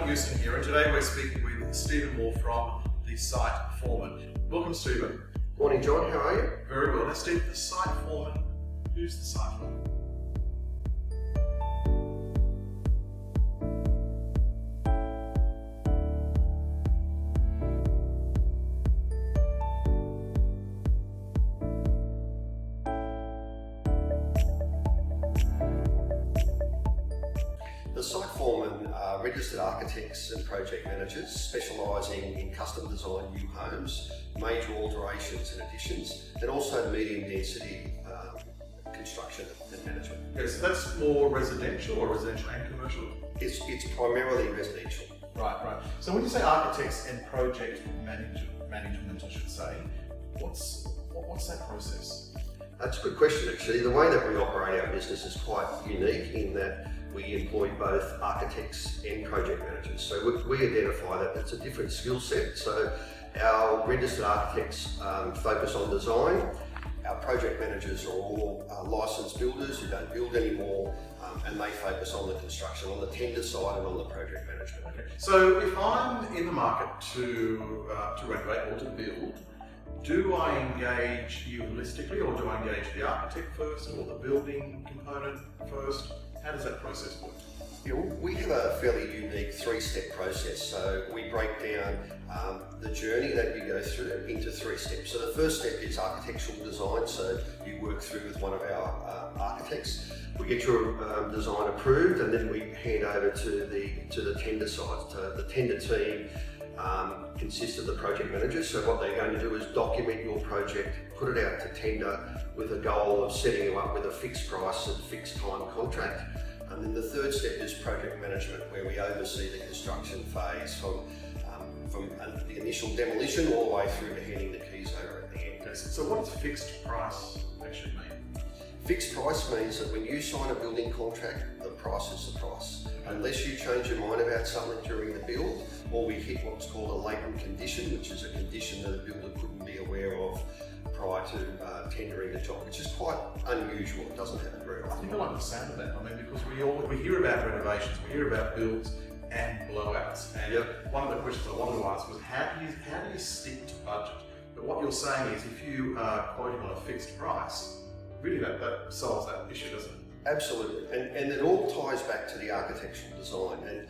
Eusson here, and today we're speaking with Stephen Moore from the Site Foreman. Welcome, Stephen. Morning, John. How are you? Very well. Now, Steve, the Site Foreman. Who's the Site Foreman? The Site Foreman are registered architects and project managers specialising in custom design new homes, major alterations and additions, and also medium density construction and management. Okay, so that's more residential or residential and commercial? It's primarily residential. Right. So when you say architects and project management, I should say, what's that process? That's a good question, actually. The way that we operate our business is quite unique in that we employ both architects and project managers. So we identify that it's a different skill set. So our registered architects focus on design. Our project managers are all licensed builders who don't build anymore, and they focus on the construction, on the tender side and on the project management. Okay. So if I'm in the market to renovate or to build, do I engage you holistically, or do I engage the architect first or the building component first? How does that process work? Yeah, we have a fairly unique three-step process. So we break down the journey that you go through into three steps. So the first step is architectural design. So you work through with one of our architects. We get your design approved, and then we hand over to the tender side. So the tender team consists of the project managers. So what they're going to do is document your project, put it out to tender with a goal of setting you up with a fixed price and fixed time contract. And then the third step is project management, where we oversee the construction phase from the initial demolition all the way through to handing the keys over at the end. Okay, so what does fixed price actually mean? Fixed price means that when you sign a building contract, the price is the price. Unless you change your mind about something during the build, or we hit what's called a latent condition, which is a condition that a builder couldn't be aware of prior to tendering the job, which is quite unusual. It doesn't happen very I often. think I like the sound of that. I mean, because we hear about renovations, we hear about builds and blowouts. And one of the questions I wanted to ask was, how do you stick to budget? But what you're saying is, if you are quoting on a fixed price, really that solves that issue, doesn't it? Absolutely, and it all ties back to the architectural design,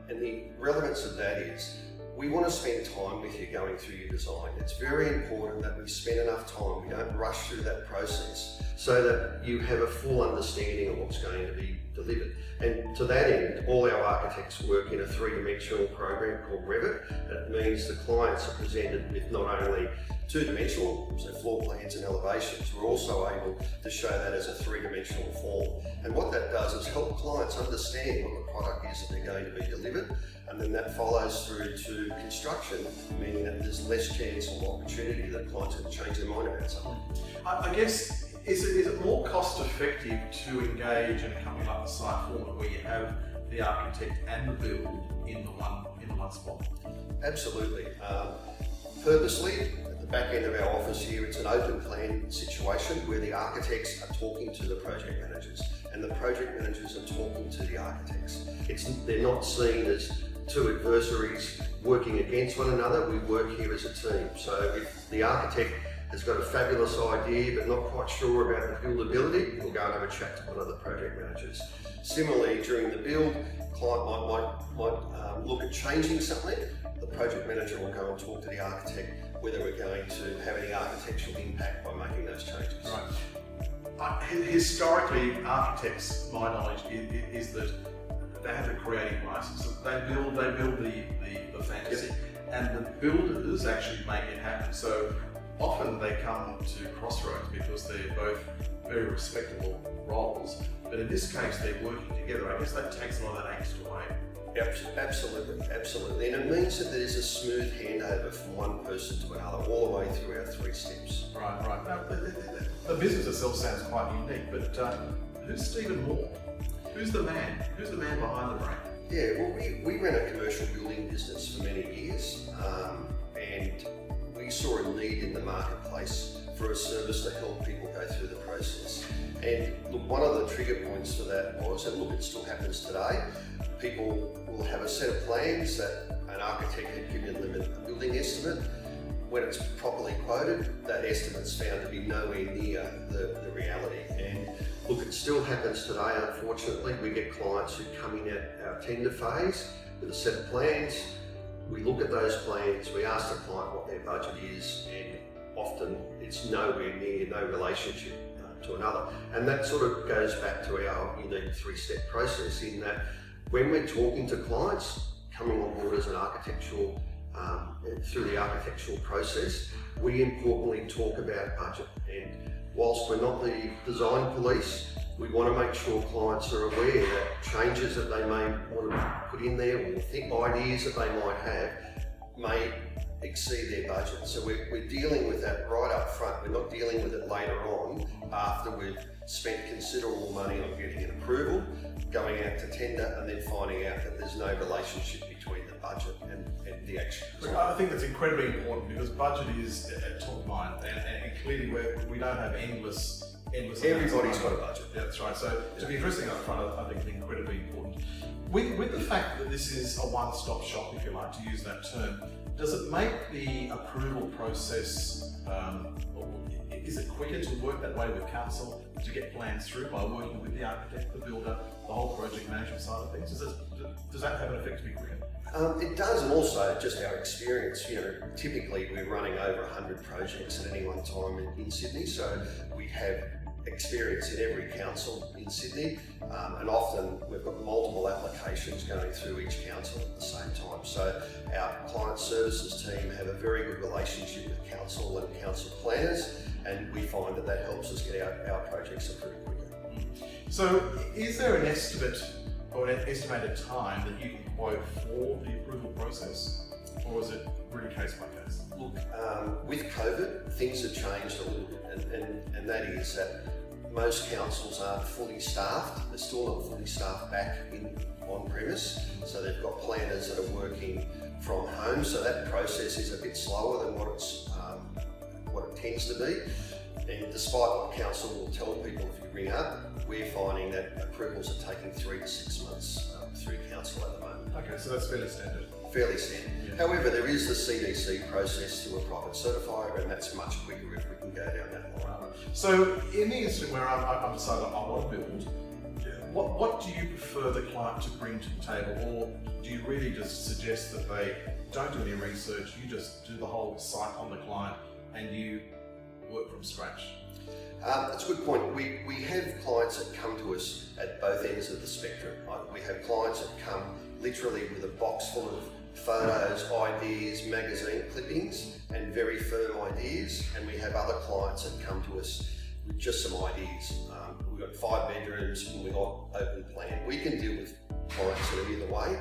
and the relevance of that is we want to spend time with you going through your design. It's very important that we spend enough time, we don't rush through that process, so that you have a full understanding of what's going to be delivered. And to that end, all our architects work in a three-dimensional program called Revit. It means the clients are presented with not only two-dimensional, so floor plans and elevations, we're also able to show that as a three-dimensional form. And what that does is help clients understand what the product is that they're going to be delivered, and then that follows through to construction, meaning that there's less chance or opportunity that clients can change their mind about something. I guess, is it more cost effective to engage in a company like the Site Foreman, where you have the architect and the build in the one spot? Absolutely. Purposely, at the back end of our office here, it's an open plan situation where the architects are talking to the project managers and the project managers are talking to the architects. They're not seen as two adversaries working against one another. We work here as a team. So if the architect has got a fabulous idea but not quite sure about the buildability, we'll go and have a chat to one of the project managers. Similarly, during the build, client might look at changing something. The project manager will go and talk to the architect whether we're going to have any architectural impact by making those changes. Right. Historically, architects, my knowledge is that they have a creative license. So they build the fantasy, and the builders actually make it happen. So often they come to crossroads because they're both very respectable roles, but in this case they're working together. I guess that takes a lot of that angst away. Absolutely. And it means that there's a smooth handover from one person to another all the way through our three steps. Right. Now, the business itself sounds quite unique, but who's Stephen Moore? Who's the man? Who's the man behind the brand? Yeah, well, we ran a commercial building business for many years, and we saw a need in the marketplace for a service to help people go through the process. And look, one of the trigger points for that was, and look, it still happens today, people will have a set of plans that an architect had given them a building estimate. When it's properly quoted, that estimate's found to be nowhere near the reality. And look, it still happens today, unfortunately. We get clients who come in at our tender phase with a set of plans. We look at those plans, we ask the client what their budget is, and often it's nowhere near, no relationship to another. And that sort of goes back to our unique three-step process in that when we're talking to clients, coming on board as an architectural, through the architectural process, we importantly talk about budget. And whilst we're not the design police, we want to make sure clients are aware that changes that they may want to put in there or think ideas that they might have may exceed their budget. So we're dealing with that right up front. We're not dealing with it later on after we've spent considerable money on getting an approval, going out to tender, and then finding out that there's no relationship between the budget and the actual design. I think that's incredibly important because budget is at top of mind, and clearly we don't have endless. Everybody's got a budget. Yeah, that's right. So to be addressing up front, I think is incredibly important. With the fact that this is a one-stop shop, if you like to use that term, does it make the approval process, is it quicker to work that way with council to get plans through by working with the architect, the builder, the whole project management side of things? Does that have an effect to be quicker? It does, and also just our experience. Typically we're running over 100 projects at any one time in Sydney, so we have experience in every council in Sydney, and often we've got multiple applications going through each council at the same time. So our client services team have a very good relationship with council and council planners, and we find that helps us get our projects approved quicker. So is there an estimate or an estimated time that you can quote for the approval process, or is it really case by case? Look, with COVID, things have changed a little bit, and that is that most councils aren't fully staffed. They're still not fully staffed back on premise, so they've got planners that are working from home. So that process is a bit slower than what it tends to be. And despite what council will tell people if you ring up, we're finding that approvals are taking 3 to 6 months through council at the moment. Okay, so that's fairly standard. Fairly standard. Yeah. However, there is the CDC process to a profit certifier, and that's much quicker if we can go down that line. So in the instant where I've decided I want to build, what do you prefer the client to bring to the table, or do you really just suggest that they don't do any research, you just do the whole site on the client and you work from scratch? That's a good point. We have clients that come to us at both ends of the spectrum. We have clients that come literally with a box full of photos, ideas, magazine clippings, and very firm ideas. And we have other clients that come to us with just some ideas. We've got 5 bedrooms and we've got open plan. We can deal with clients that are either way.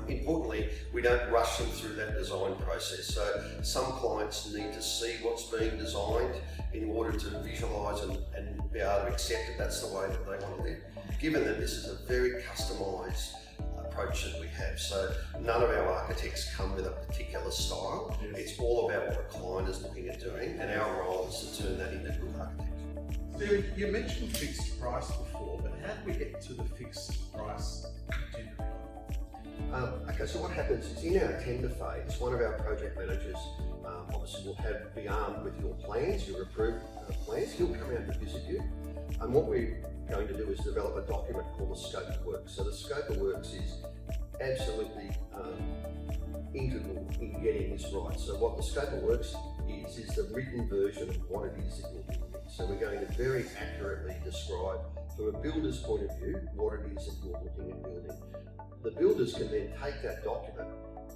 Importantly, we don't rush them through that design process. So some clients need to see what's being designed in order to visualise and be able to accept that that's the way that they want to live. Given that this is a very customised approach that we have, so none of our architects come with a particular style. Yes. It's all about what the client is looking at doing, and our role is to turn that into good architecture. So you mentioned fixed price before, but how do we get to the fixed price tender? Okay, so what happens is in our tender phase, one of our project managers obviously will be armed with your plans, your approved plans. He'll come out and visit you, and what we're going to do is develop a document called the scope of works. So the scope of works is absolutely integral in getting this right. So what the scope of works is the written version of what it is that you're building. So we're going to very accurately describe, from a builder's point of view, what it is that you're looking at building. The builders can then take that document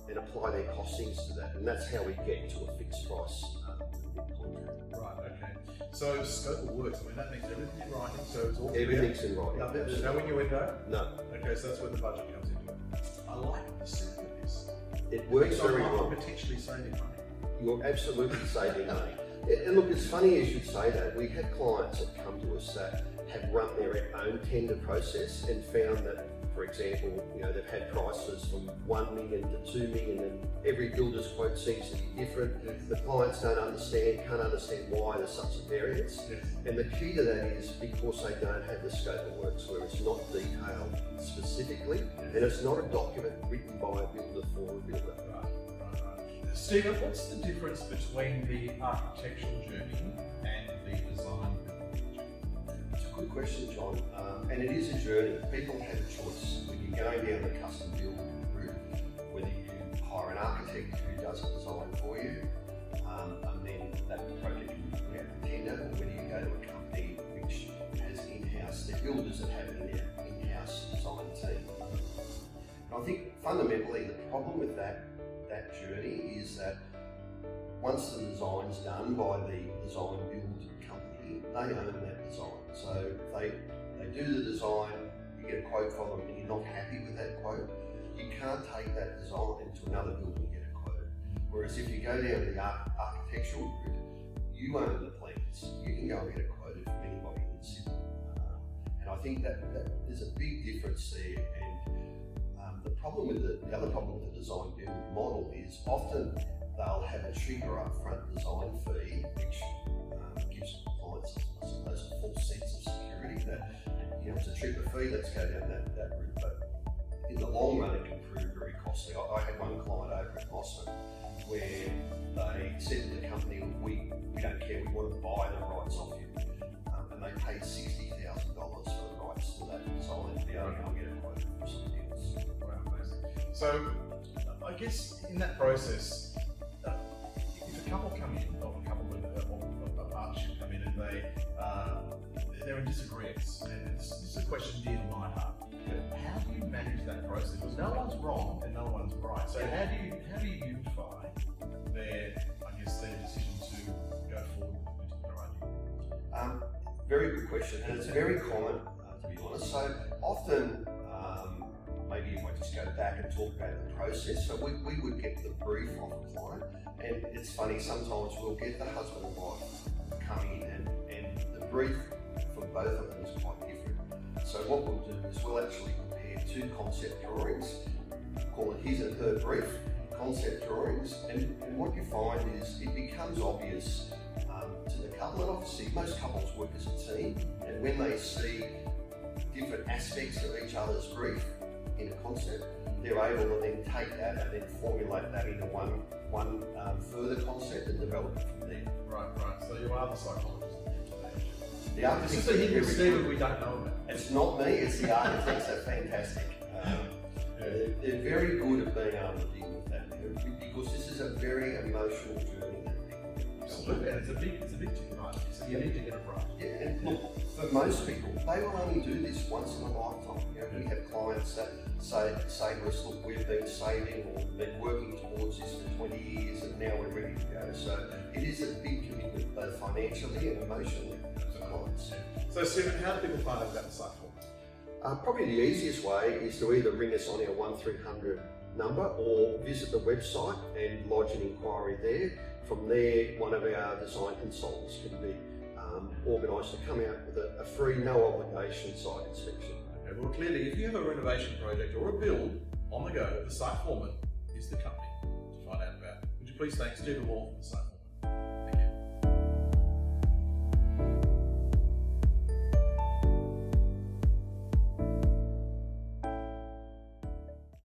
and apply their costings to that, and that's how we get to a fixed price contract. Right, okay. So scope of works, I mean, that means everything in writing, so it's all everything's in writing. No, there's no innuendo? No. Okay, so that's where the budget comes into it. I like the sound of this. It works very well. Potentially saving money. You're absolutely saving money. And look, it's funny you should say that. We have clients that come to us that have run their own tender process and found that for example, they've had prices from 1 million to 2 million, and every builder's quote seems to be different. The clients can't understand why there's such a variance. And the key to that is because they don't have the scope of works, where it's not detailed specifically, and it's not a document written by a builder for a builder. Right. Stephen, what's the difference between the architectural journey and the design journey? It's a good question, John, and it is a journey. People have a choice when you're going down the custom build route, whether you hire an architect who does a design for you, and then that project can be put out to tender, or whether you go to a company which has in-house, they're builders that have an in-house design team. And I think fundamentally the problem with that journey is that once the design's done by the design build company, they own that design. So they do the design, you get a quote from them, and you're not happy with that quote, you can't take that design to another builder and get a quote. Whereas if you go down the architectural route, you own the plans. You can go and get a quote from anybody in Sydney. And I think that there's a big difference there. And the other problem with the design build model is often they'll have a cheaper upfront design fee, which gives clients, I suppose, a false sense of security that it's a cheaper fee, let's go down that route. But in the long run, it can prove very costly. I had one client over at Eusson where they said to the company, we don't care, we want to buy the rights off you. And they paid $60,000 for the rights to that design to be able to go and get a quote from somebody else. Wow, amazing. So, I guess in that process, if a couple come in, or a couple with a partnership come in, and they're in disagreements, and it's a question dear to my heart. How do you manage that process? Because no one's wrong and no one's right. So how do you unify their decision to go forward with a particular idea? Very good question, and it's very common, to be honest. So often, maybe if I just go back and talk about the process, so we would get the brief off a client, and it's funny, sometimes we'll get the husband and wife come in, and the brief for both of them is quite different. So what we'll do is we'll actually prepare 2 concept drawings, call it his and her brief, concept drawings, and what you find is it becomes obvious to the couple, and obviously most couples work as a team, and when they see different aspects of each other's brief in a concept, they're able to then take that and then formulate that into one further concept and develop it from there. Right. So you are the psychologist. It's just a hidden Stephen we don't know about. It's not me, it's the architects. They're fantastic. They're very good at being able to deal with that, because this is a very emotional journey that people go. Absolutely, and it's a big ticket item, so you need to get it right. Yeah, and look, for most people, they will only do this once in a lifetime. We have clients that say to us, look, we've been saving or been working towards this for 20 years and now we're ready to go. So it is a big commitment, both financially and emotionally for clients. So Stephen, how do people find out about the Site Foreman? Probably the easiest way is to either ring us on our 1300 number or visit the website and lodge an inquiry there. From there, one of our design consultants can be organised to come out with a free, no obligation site inspection. Okay, well clearly if you have a renovation project or a build on the go, the Site Foreman is the company to find out about. Would you please thank Stephen Moore from the Site Foreman?